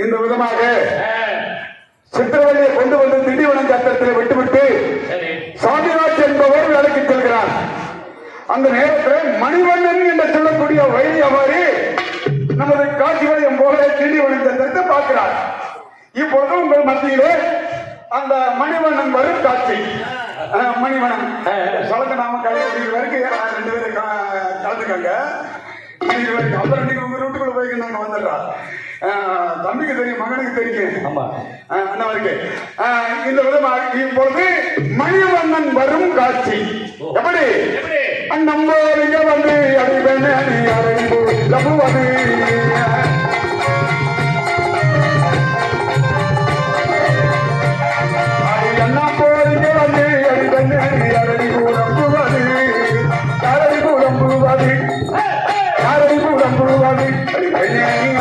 இந்த விதமாக சித்திரவதையை கொண்டு வந்து திண்டிவனம் சத்திரத்தில் விட்டுவிட்டு சாமிராஜ் என்பவர் வேலைக்கு செல்கிறார். அந்த நேரத்தில் மணிவண்ணன் என்று சொல்லக்கூடிய வயது அவாரி நமது காட்சி வளையம் போல திண்டிவனம் சத்திரத்தை பார்க்கிறார். இப்பொழுது உங்கள் மத்தியிலே அந்த மணிவண்ணன் வரும் காட்சி. மணிவண்ணன் சலங்க நாம கலைஞர் வரைக்கும் 2 பேரும் கலந்துக்காங்க. அப்புறம் நீங்க உங்க வீட்டுக்குள்ள போய் நாங்க வந்துடுறோம். தம்பிக்கு தெரியும், மகனுக்கு தெரியும். இந்த விதமாக இப்பொழுது மணிவண்ணன் வரும் காட்சி எப்படி நம்ம வந்து என்ன போறீங்க வந்து அரடி கூடம்புவது அரடி கூடம்புவது அரடி கூடம்புவது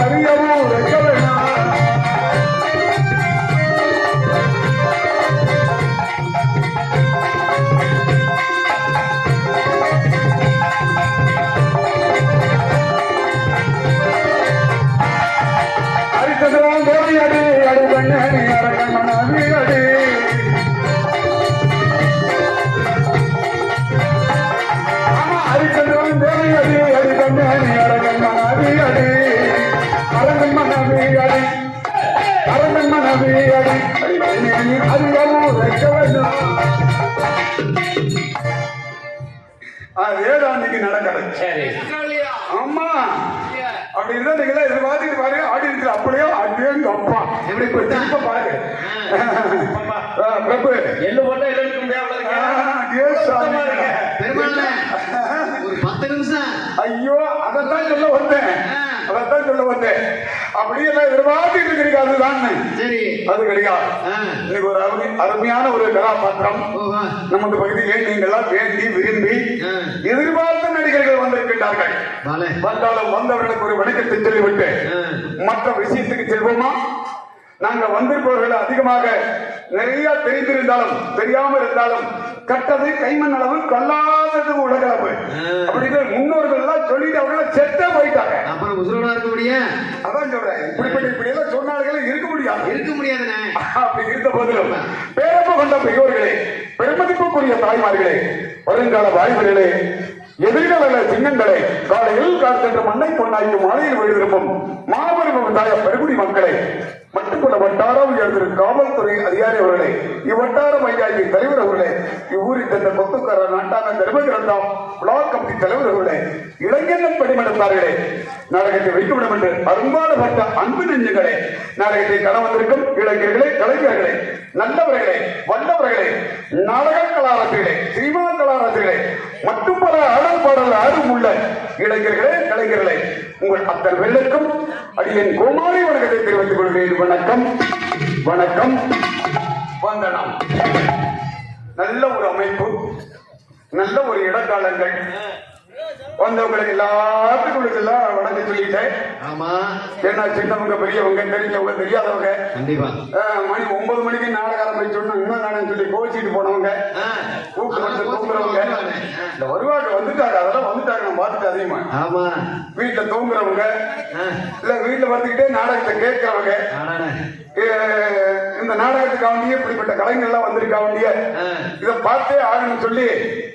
அறியவும் வைக்க வேணாம். அரிசதுரம் தேவி அடி அடி பண்ணி அரக்கண்ண வீரடி அரிசதுரம் தேவி அடி அடி பண்ணி அரக்கண்ண வீரடி அரங்கன் மனவி அடி அரங்கன் மனவி அடி அறியவும் வைக்க வேண்டும். அதேதான் இன்னைக்கு நடக்கிறது. ஆமா, அப்படி இருந்தா நீங்க எதிர்பார்த்துட்டு பாருங்க. ஆடி இருக்கிற அப்படியே அப்படியே அப்பா எப்படி திருப்ப பாருங்க. பிரபு எள்ளு போட்டா எள்ளு முடியாது பெருமாள் ஒரு 10 நிமிஷம். ஐயோ அதைத்தான் சொல்ல வந்தேன், அதைத்தான் சொல்ல வந்தேன். அப்படியே எல்லாம் எதிர்பார்த்துட்டு இருக்கிறீங்க. அதுதான் சரி, அது கிடையாது. இன்னைக்கு ஒரு அருமையான ஒரு கதாபாத்திரம் நமது பகுதியிலே நீங்கள் எல்லாம் வேண்டி விரும்பி எதிர்பார்த்த நடிகர்கள் வந்திருக்கின்றார்கள். வந்தாலும் வந்தவர்களுக்கு ஒரு வணக்கத்தை சொல்லிவிட்டு மற்ற விஷயத்துக்கு செல்வோமா? நாங்க வந்திருப்பவர்கள் அதிகமாக நிறைய தெரிந்திருந்தாலும் தெரியாம இருந்தாலும் கட்டது கைமண் அளவு கல்லாதது உலகளவு அப்படின்னு முன்னோர்கள் எல்லாம் சொல்லிட்டு அவங்கள செத்தே போயிட்டாங்க. அப்புறம் உசுரோட இருக்க முடியும். அதான் சொல்றேன், இப்படி எல்லாம் சொன்னார்கள் இருக்க முடியாதுண்ணே. அப்படி இருந்த போதிலும் பேரப்ப கொண்ட பெரியோர்களே, பெருமதிப்புக்குரிய தாய்மார்களே, வருங்கால வாய்ப்புகளே, எதிர்கால சின்னங்களே, காலையில் காற்று மண்ணை பொன்னாய்க்கு மாலையில் விழுந்திருக்கும் மாபெரும் விவசாய பெருங்குடி மக்களே, மட்டுக்குள்ள வட்டார உயர்ந்திரு காவல்துறை அதிகாரி அவர்களே, இவ்வட்டார பஞ்சாயத்து தலைவர் அவர்களே, இவ்வூரில் சென்ற கொத்துக்கார நாட்டான தர்மகிரந்தம் பிளாக் கமிட்டி தலைவர் அவர்களே, இளைஞர்கள் பணிமடத்தார்களே, நாடகத்தை வைத்துவிடும் என்று அரும்பாடுபட்ட அன்பு நெஞ்சுகளே, நாடகத்தை கட வந்திருக்கும் இளைஞர்களே, கலைஞர்களே, நல்லவர்களே, வல்லவர்களே, நாடக கலாரசிகளே, சினிமா கலாரசிகளே, மற்றும் பல ஆடல் பாடல் ஆர்வம் உள்ள இளைஞர்களே, கலைஞர்களே, உங்கள் அத்தனை வெள்ளுக்கும் அடியேன் கோமாளி வணக்கத்தை தெரிவித்துக் கொள்கிறேன். வணக்கம், வணக்கம், வந்தனம். நல்ல ஒரு அமைப்பு, நல்ல ஒரு இடக்காலங்கள், வந்தவங்களுக்கு எல்லாத்துக்கும் எல்லாம் வணக்கம் சொல்லிட்டேன். ஆமா, ஏன்னா சின்னவங்க பெரியவங்க தெரிஞ்சவங்க தெரியாதவங்க கண்டிப்பா மணி 9 மணிக்கு நாடகம் ஆரம்பிச்சோன்னா இன்னும் நாடகம் சொல்லி கோச்சிட்டு போனவங்க, தூங்குறவங்க இந்த வருவாங்க வந்துட்டாங்க, அதெல்லாம் வந்துட்டாங்க நான் பார்த்துட்டு அதிகமா. ஆமா, வீட்டுல தூங்குறவங்க இல்ல வீட்டுல வந்துகிட்டே நாடகத்தை கேட்கிறவங்க, இந்த நாடகத்துக்கு அவண்டியே இப்படிப்பட்ட கலைஞர் எல்லாம் வந்திருக்காண்டிய இதை பார்த்தே ஆகணும்னு சொல்லி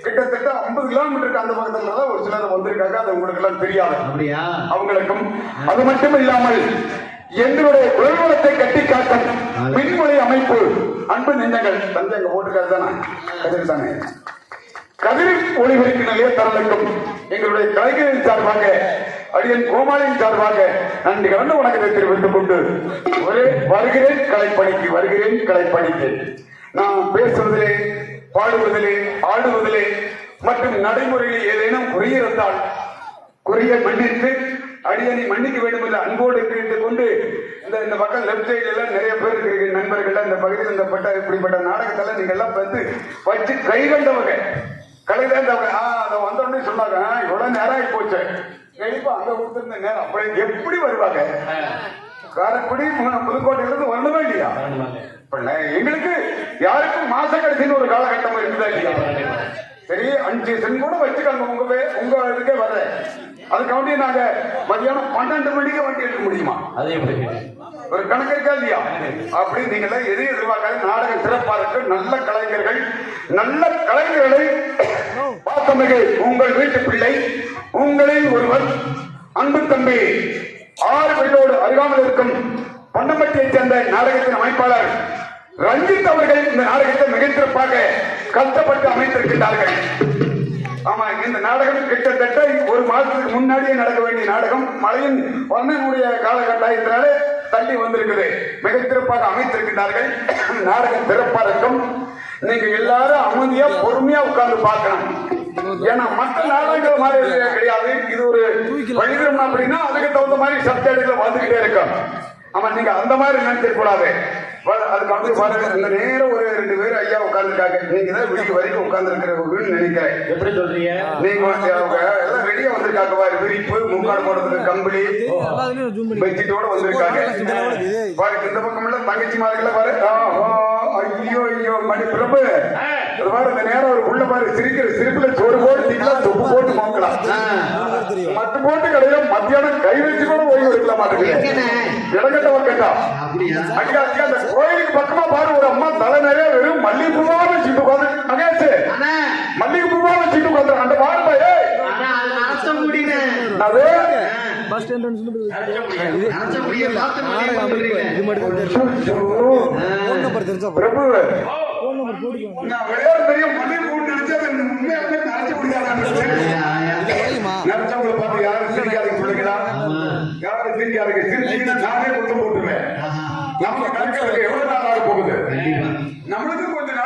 கிட்டத்தட்ட 50 கிலோமீட்டருக்கு அந்த பக்கத்துல தான் ஒரு சிலர் வந்திருக்காங்க. அது உங்களுக்கு எல்லாம் தெரியாது. அவங்களுக்கும் அது மட்டும் இல்லாமல் எங்களுடைய குரல்வளத்தை கட்டி காட்டும் மின்மொழி அமைப்பு அன்பு நெஞ்சங்கள் தந்தை அங்க போட்டுக்காது தானே கதிர் தானே கதிர் ஒளிபெருக்கு நிலைய தரலுக்கும் எங்களுடைய கலைஞரின் சார்பாக அடியன் கோமாளியின் சார்பாக நன்றி கலந்து வணக்கத்தை தெரிவித்துக் கொண்டு ஒரே வருகிறேன் கலைப்பணிக்கு, வருகிறேன் கலைப்பணிக்கு. நான் பேசுவதிலே, பாடுவதிலே, ஆடுவதிலே மற்றும் நடைமுறையில் ஏதேனும் குறை இருந்தால் குறைய மன்னித்து அடியனை மன்னிக்க வேண்டும் என்று அன்போடு கேட்டுக் கொண்டு இந்த பக்கம் லெப்ட் சைடுல எல்லாம் நிறைய பேர் இருக்கிற நண்பர்கள் இந்த பகுதியில் இந்த பட்ட இப்படிப்பட்ட நாடகத்தெல்லாம் நீங்க எல்லாம் வந்து வச்சு கை கண்டவங்க கலைதேந்தவங்க அதை வந்தோடனே சொன்னாங்க இவ்வளவு நேரம் ஆகி போச்சு, கண்டிப்பா அங்க கொடுத்திருந்த நேரம் அப்படி எப்படி வருவாங்க? காரைக்குடி புதுக்கோட்டையிலிருந்து வரணுமே இல்லையா? எங்களுக்கு யாருக்கும் மாச கடைசின்னு ஒரு காலகட்டம் இருக்குதா இல்லையா? சரி 5 சென்ட் கூட வச்சுக்காங்க உங்க இதுக்கே வர்ற, அதுக்காண்டி நாங்க மதியானம் 12 மணிக்கு வண்டி எடுக்க முடியுமா? அதே ஒரு கணக்கு இருக்கா இல்லையா? அப்படி நீங்க எதையும் எதிர்பார்க்காது. நாடகம் சிறப்பா இருக்கு, நல்ல கலைஞர்கள், நல்ல கலைஞர்களை பார்த்தமிகு உங்கள் வீட்டு பிள்ளை, உங்களில் ஒருவர் அன்பு தம்பி 6 பேரோடு அருகாமல் இருக்கும் பொன்னம்பட்டியைச் சேர்ந்த நாடகத்தின் அமைப்பாளர் ரஞ்சித் அவர்கள் இந்த நாடகத்தை மிகச்சிறப்பாக கஷ்டப்பட்டு அமைத்திருக்கின்றார்கள். ஆமா, இந்த நாடகம் கிட்டத்தட்ட 1 மாதத்துக்கு முன்னாடியே நடக்க வேண்டிய நாடகம் மழையின் வண்ணனுடைய காலகட்டாயத்தினாலே தள்ளி வந்திருக்குது. மிகச்சிறப்பாக அமைத்திருக்கின்றார்கள். நாடகம் சிறப்பா இருக்கும். நீங்க எல்லாரும் அமைதியா பொறுமையா உட்கார்ந்து பார்க்கணும். ஏன்னா மற்ற நாடகங்கள் மாதிரி கிடையாது. இது ஒரு வழிதம் அப்படின்னா அதுக்கு தகுந்த மாதிரி சப்ஜெக்ட்ல வந்துகிட்டே இருக்கும். ஆமா, நீங்க அந்த மாதிரி நினைக்க கூடாது. அதுக்கு வந்து பாருங்க, இந்த நேரம் ஒரு 2 பேர் ஐயா உட்கார்ந்துருக்காங்க. நீங்க தான் வீட்டு வரைக்கும் உட்கார்ந்து இருக்கிறவங்கன்னு நினைக்கிறேன். எப்படி சொல்றீங்க? நீங்க எல்லாம் ரெடியா வந்திருக்காங்க பாரு, விரிப்பு முக்காடு போடுறதுக்கு கம்பளி பெட்ஷீட்டோட வந்திருக்காங்க பாரு. இந்த பக்கம் எல்லாம் தங்கச்சி மாதிரி பாரு. ஐயோ ஐயோ மணி பிரபு பாரு, இந்த நேரம் ஒரு உள்ள பாரு சிரிக்கிற சிரிப்புல சோறு போட்டு திக்கலாம், தொப்பு போட்டு மோக்கலாம், மத்து போட்டு கடையில மத்தியானம் கை வச்சு கூட ஓய்வு எடுக்கல மாட்டேங்குது. இடங்கட்ட வக்கட்டா அடியா அடியா. அந்த கோயிலுக்கு பக்கமா பாரு, ஒரு அம்மா தலை நிறைய வெறும் மல்லிகை பூவா வச்சுட்டு உட்காந்து மகேஷ் மல்லிகை பூவா வச்சுட்டு உட்காந்து அந்த பாருப்பா. அது பஸ் ஸ்டாண்ட் பிரபு விளையாட தெரியும். மல்லிகை பூ நினைச்சா உண்மையாலுமே நினைச்ச நினைச்சவங்களை பார்த்து யாரும் சிரிக்காதுங்க சொல்லுங்களா? யாரும் சிரிக்காதுங்க. சிரிச்சீங்கன்னா நானே குத்தம் போட்டுருவேன். நம்ம கணக்கு எவ்வளவு நாள் ஆக போகுது? நம்மளுக்கு கொஞ்சம்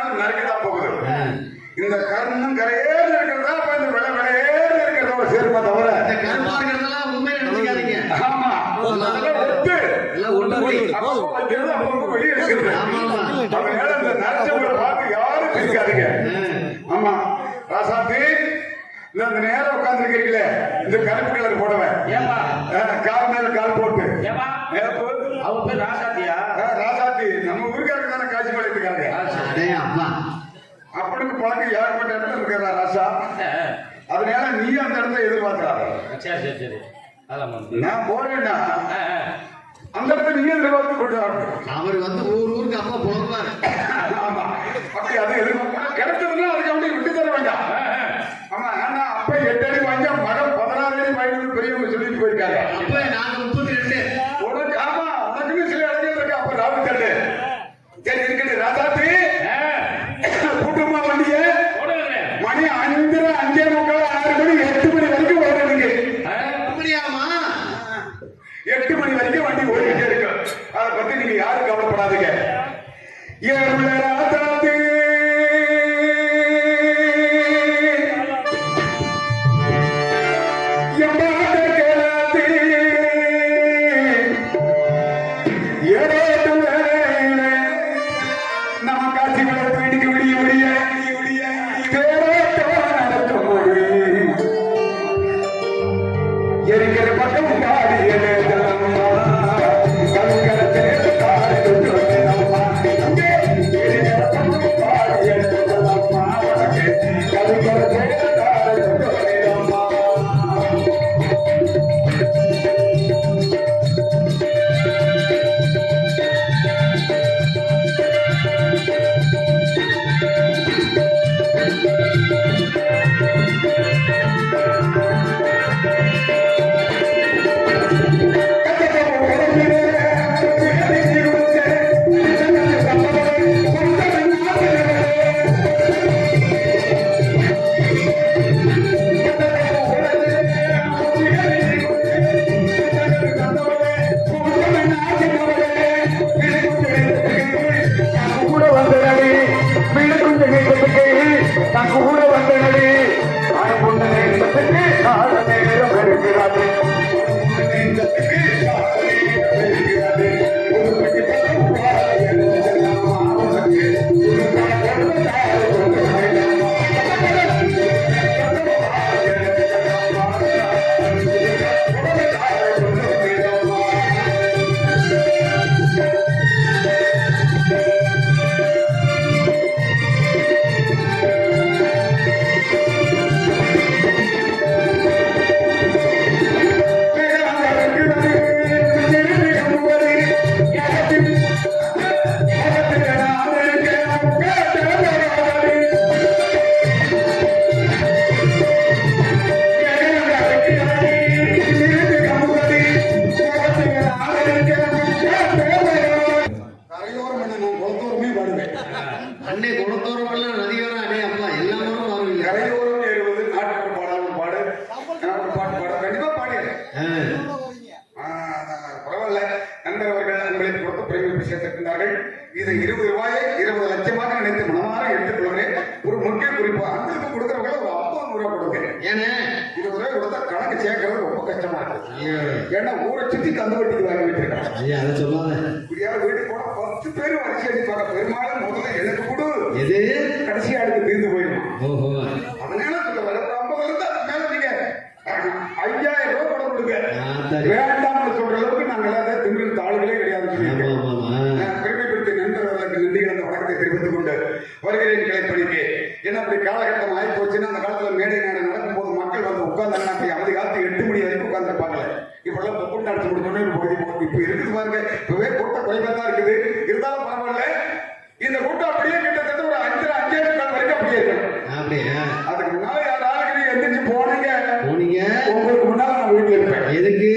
இருக்குது. ஆமா ஆமா அதனால அந்த நரசிம்மரை பார்த்து யாரும் பேசாதீங்க. ஆமா ராசாத்தி இந்த நேரம் உட்கார்ந்துருக்கீங்களே, இந்த கருப்பு கலர் போடுவேன் ஏமா கால் மேல கால் போட்டு ஏமா நேப்பு. அவ பேர் ராசாத்தியா? ராசாத்தி நம்ம ஊருக்காரங்க தானே காட்சி இருக்காங்க. அடே அப்பா அப்படின்னு பழக்கம் ஏகப்பட்ட இடத்துல இருக்கிறா ராசா. அதனால நீ அந்த இடத்த எதிர்பார்க்கிறாங்க. சரி சரி சரி அதான் நான் போறேன்னா அந்த இடத்துல நீ எதிர்பார்த்து கொண்டு வரணும். அவர் வந்து ஊருக்கு அப்பா போடுவார். ஆமா அப்படி அது எதிர்பார்க்க கிடைச்சதுன்னா அதுக்கு அப்படி விட்டு தர வேண்டாம். ஆமா ஆனா அப்ப 8 அடி வாங்க மகன் 16 அடி வாங்கி பெரியவங்க சொல்லிட்டு போயிருக்காங்க. அப்ப நாங்க 32 உனக்கு ஆமா உனக்குன்னு சில இடங்கள் இருக்கு. அப்ப ராவு தட்டு சரி இருக்குது ராசாத்தி கூட்டமா வண்டிய மணி 5 5:45 6 மணி 8 மணி வரைக்கும் ஓடுறதுக்கு. அப்படியாமா 8 மணி வரைக்கும் வண்டி ஓடிக்கிட்டே இருக்கு. அதை பத்தி நீங்க யாரும் கவலைப்படாதீங்க. ஏழுள்ள ராசாத்தி எரிக்கிற பக்கம் பாடியது கூட வந்தனடி அன்புண்டு நேரத்துக்கு கால நேரம் இருக்கிறது. அன்னை குளத்தோரம் நதியோரம் அடே அப்பா எல்லாரும் பாருங்க. கரையோரம் ஏறுவது நாட்டுக்கு பாடலும் பாடு நாட்டு பாட்டு பாட கண்டிப்பா பாடிடுறேன். பரவாயில்ல. நண்பர் அவர்கள் அன்பளிப்பு கொடுத்து பிரேமி சேர்த்திருக்கிறார்கள். இதை 20 ரூபாயை 20 லட்சமாக நினைத்து மனமாற எடுத்துக்கொள்கிறேன். ஒரு முக்கிய குறிப்பு அன்பளிப்பு கொடுக்கிறவங்க ஒரு 50 ரூபாய் கொடுங்க. ஏன்னா 20 ரூபாய் கொடுத்தா கணக்கு சேர்க்கறது ரொம்ப கஷ்டமா இருக்கு. ஏன்னா ஊரை சுத்தி கந்து வட்டிக்கு வாங்கி வச்சிருக்காங்க. ஐயா அதை சொல்லாத. இப்படியாவது வீட்டுக்கு போனா 10 பேரும் வரிசை அடிப்பாங்க. பெரும்பாலும் முதல்ல எனக்கு கொடு எது கடைசியா அடுத்து தீர்ந்து போயிடும். ஓஹோ அதனால ஒரு 50 இருந்தா மேல நீங்க 5000 ரூபாய் பணம் கொடுங்க. சரி. வேண்டாம்னு சொல்ற அளவுக்கு நாங்க எல்லாரும் திமிரு தாளுகளே கிடையாது. ஆமா ஆமா பெருமைப்படுத்தி நண்பர்களுக்கு நன்றி கலந்த வணக்கத்தை தெரிவித்துக் கொண்டு வருகிறேன் கிளைப்பணிக்கு. ஏன்னா அப்படி காலகட்டம் ஆகி போச்சுன்னா அந்த காலத்துல மேடை நேரம் நடக்கும் போது மக்கள் வந்து உட்கார்ந்தாங்க. அப்படி அமைதி காலத்து 8 மணி வரைக்கும் உட்கார்ந்துருப்பாங்களே. இப்பெல்லாம் பொண்ணு நடத்தி கொடுத்தோன்னே ஒரு பகுதி இப்ப இருக்குது பாருங்க. இப்பவே கூட்டம் குறைவா தான் இருக்குது. இருந்தாலும் பரவாயில்ல. இந்த கூட்டம் அப்படியே கிட்டத்தட்ட ஒரு 5:30 வரைக்கும் அப்படியே இருக்கணும். அப்படியா அதுக்கு முன்னால யாராவது நீங்க எந்திரிச்சு போனீங்க உங்களுக்கு முன்னால நான் வீட்டுல இருப்பேன். எதுக்கு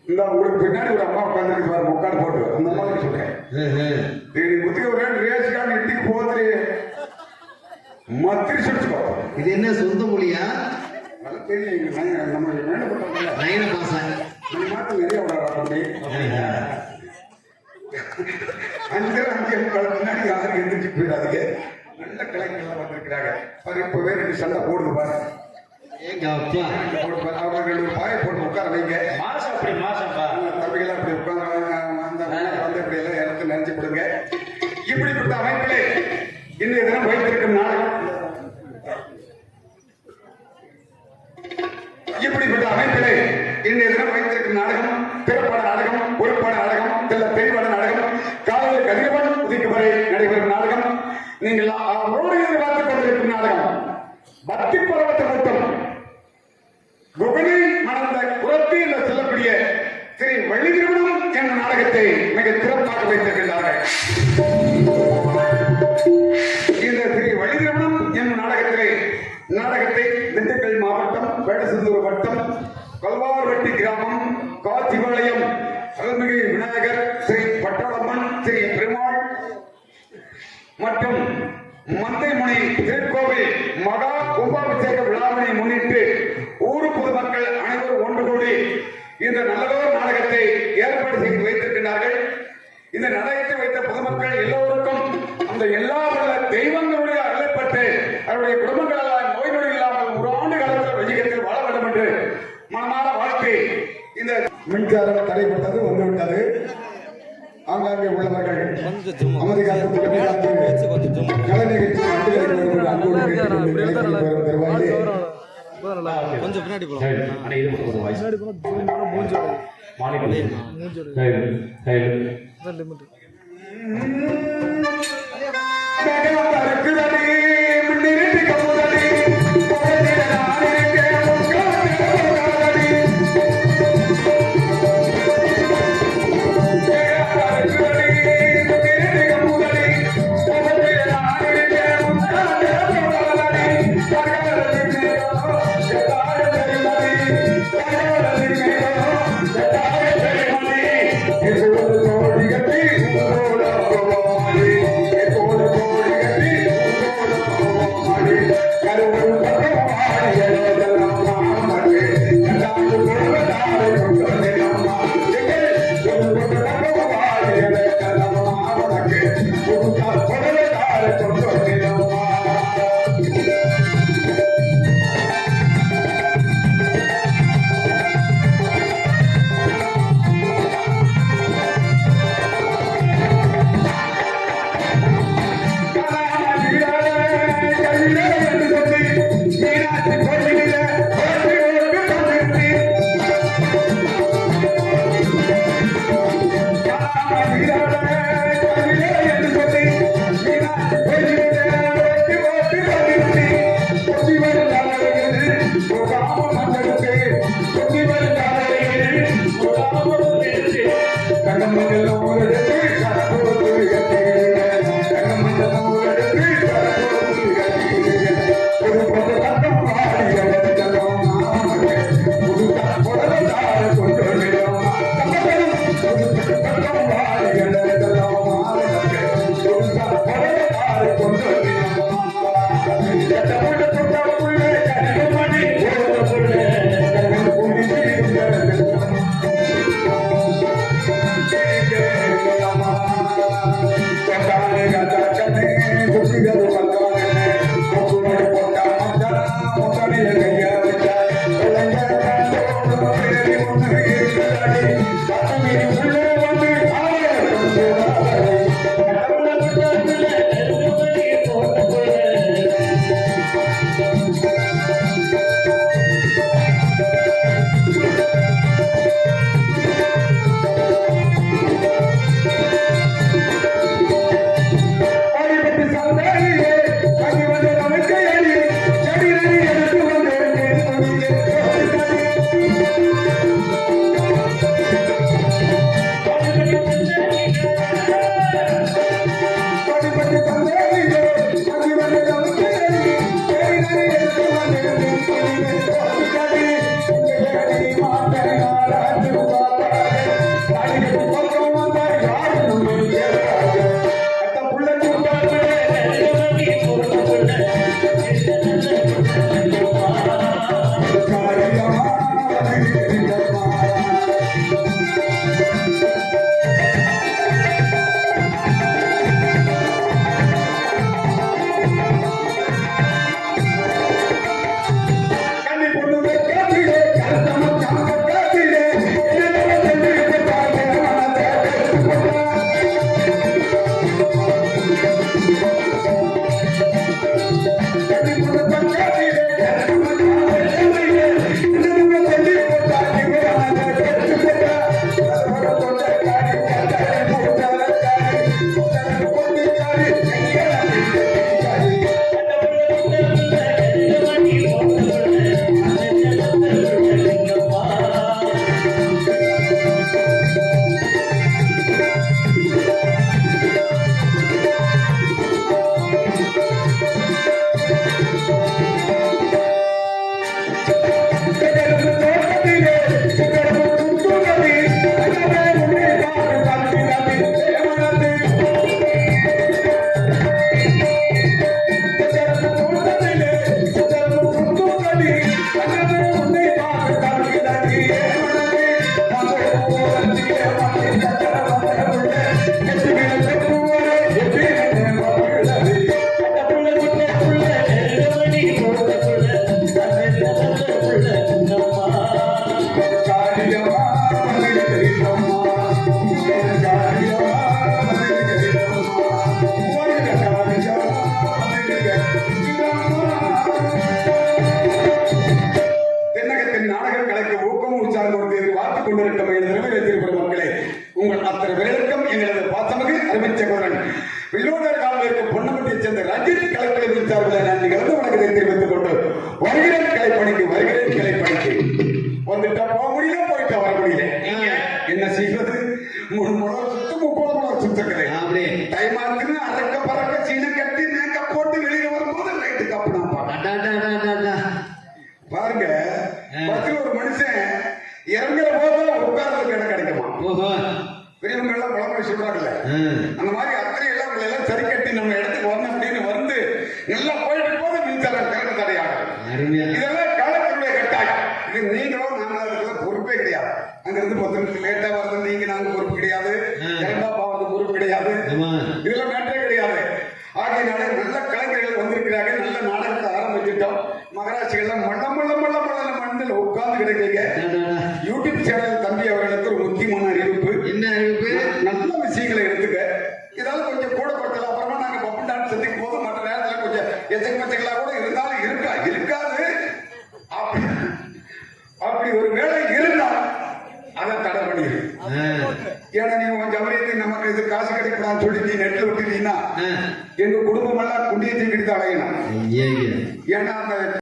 இந்த உங்களுக்கு பின்னாடி ஒரு அம்மா உட்காந்துருக்கு பாரு முக்காடு போட்டு அந்த மாதிரி சொல்றேன். முத்துக்கு ஒரு ரேஸ்கான் இட்டிக்கு போகுது மத்திரி சுடிச்சுக்கோ. இது என்ன சொந்த மொழியா? நல்லா தெரியும். நம்ம மேல போட்டோம்ல நயன பாசா நம்ம மாட்டு நிறைய விடாது. 5:30 முன்னாடி யாரும் எந்திரிச்சு போயிடாதீங்க. நல்ல கலைஞர்கள் வந்திருக்கிறாங்க. இப்பவே 2 சண்டை போடுது பாரு. எங்க அப்பா போட்டு பாரு. அவங்க 2 பாயை போட்டு உட்கார வைங்க. மாசம் அப்படி மாசம்ப்பா தம்பிகளாம் அப்படி உட்காந்து வந்து இப்படி எல்லாம் இடத்துல நினைச்சு கொடுங்க. இப்படிப்பட்ட அமைப்பிலே இன்றைய தினம் வைத்திருக்கும் நாடகம் இப்படிப்பட்ட அமைப்பிலே இன்றைய தினம் வைத்திருக்கும் நாடகம் திரைப்பட நாடகம் பொறுப்பான நாடகம் தெளிவான நாடகம் காலையில் கதிரவன் உதிக்கும் வரை நடைபெறும் நாடகம் நீங்கள் அவரோடு எதிர்பார்த்துக் கொண்டிருக்கும் நாடகம் பக்தி பருவத்தை மட்டும் குகனை மணந்த குரத்தி என்று சொல்லக்கூடிய ஸ்ரீ வள்ளி திருமணம் என்ற நாடகத்தை மிக சிறப்பாக வைத்திருக்கின்றார்கள். இந்த ஸ்ரீ வள்ளி திருமணம் என்ற நாடகத்தை திண்டுக்கல் மாவட்டம் வேடசந்தூர் வட்டம் கல்வார்வட்டி கிராமம் காட்சிபாளையம் அருள்மிகு விநாயகர் ஸ்ரீ பட்டாளம்மன் ஸ்ரீ பெருமாள் மற்றும் மந்தைமுனி திருக்கோவில் மகா கும்பாபிஷேக விழாவினை முன்னிட்டு ஊர் பொதுமக்கள் அனைவரும் ஒன்று கூடி இந்த நல்லதோர் நாடகத்தை ஏற்பாடு செய்து வைத்திருக்கிறார்கள். இந்த நாடகத்தை வைத்த பொதுமக்கள் எல்லோருக்கும் அந்த எல்லா தெய்வங்களுடைய அருளப்பட்டு அவருடைய குடும்பங்கள் எல்லாம் நோய் நொடி இல்லாமல் ஒரு ஆண்டு காலத்தில் வஜிகத்தில் வாழ வேண்டும் என்று மனமான வாழ்க்கை. இந்த மின்சாரம் தடைப்பட்டது வந்துவிட்டது. ஆங்காங்கே உள்ளவர்கள் அமைதி காத்து கலை நிகழ்ச்சி கொஞ்சம் பின்னாடி காலம் இருக்க பொன்னமட்டியை சேர்ந்த ரஞ்சித் கலைப்பணி சார்பில் நன்றி கலந்து வணக்கத்தை தெரிவித்துக் கொண்டு வருகிறேன் கலைப்பணிக்கு வந்துட்டா போக முடியல, போயிட்டா வர முடியல. என்ன செய்வது? 3 முறை சுத்து 30 முறை சுத்துக்குது. அப்படி டைம் ஆகுதுன்னு அரக்க பறக்க சீனை கட்டி மேக்கப் போட்டு வெளியே வரும்போது ரைட்டு கப்புனா பாருங்க. பஸ்ல ஒரு மனுஷன் இறங்குற போது உட்கார்றதுக்கு இடம் கிடைக்குமா? ஓஹோ பெரியவங்க எல்லாம் பழமொழி சொல்றாங்கல்ல, அந்த மாதிரி அத்தனை எல்லாம் உங்களை எல்லாம் சரி கட்டி நம்ம இடத்துக்கு வரணும் அப்படின்னு வந்து நல்லா போயிட்டு போது மின்சாரம் கரண்ட் தடையாகும். அருமையா இதெல்லாம் காலத்தினுடைய கட்டாயம். இது நீங்களும் நாங்கள் அதுக்கு பொறுப்பே கிடையாது. அங்க இருந்து 10 நிமிஷம் லேட்டா வரது நீங்க நாங்க பொறுப்பு கிடையாது, இரண்டா பாவது பொறுப்பு கிடையாது, இதெல்லாம் மேட்டே கிடையாது. ஆகையினால நல்ல கலைஞர்கள் வந்திருக்கிறாங்க, நல்ல நாடகத்தை ஆரம்பிச்சுட்டோம். மகராட்சிகள்லாம் மண்ணில் உட்கார்ந்து கிடைக்கிறீங்க. யூடியூப் சேனல் தம்பி அவர்களுக்கு ஒரு முக்கியமான அறிவிப்பு. என்ன அறிவிப்பு? நல்ல விஷயங்களை எடுத்துக்க. இதால கொஞ்சம் கூட குறைச்சல. அப்புறமா நாங்க பப்பு டான்ஸ் சந்திக்கும் போது மற்ற நேரத்தில் கொஞ்சம் எச்சக்கமச்சங்களா கூட இருந்தாலும் இருக்காது. அப்படி ஒரு வேலை இருந்தா அதை தடை பண்ணிடு. ஏன்னா நீ உன் ஜவரியத்துக்கு நமக்கு இது காசு கிடைக்கூடாதுன்னு சொல்லி நீ நெட்ல விட்டுட்டீங்கன்னா எங்க குடும்பம் எல்லாம் குண்டியை தூக்கிட்டு அடையணும். ஏன்னா அந்த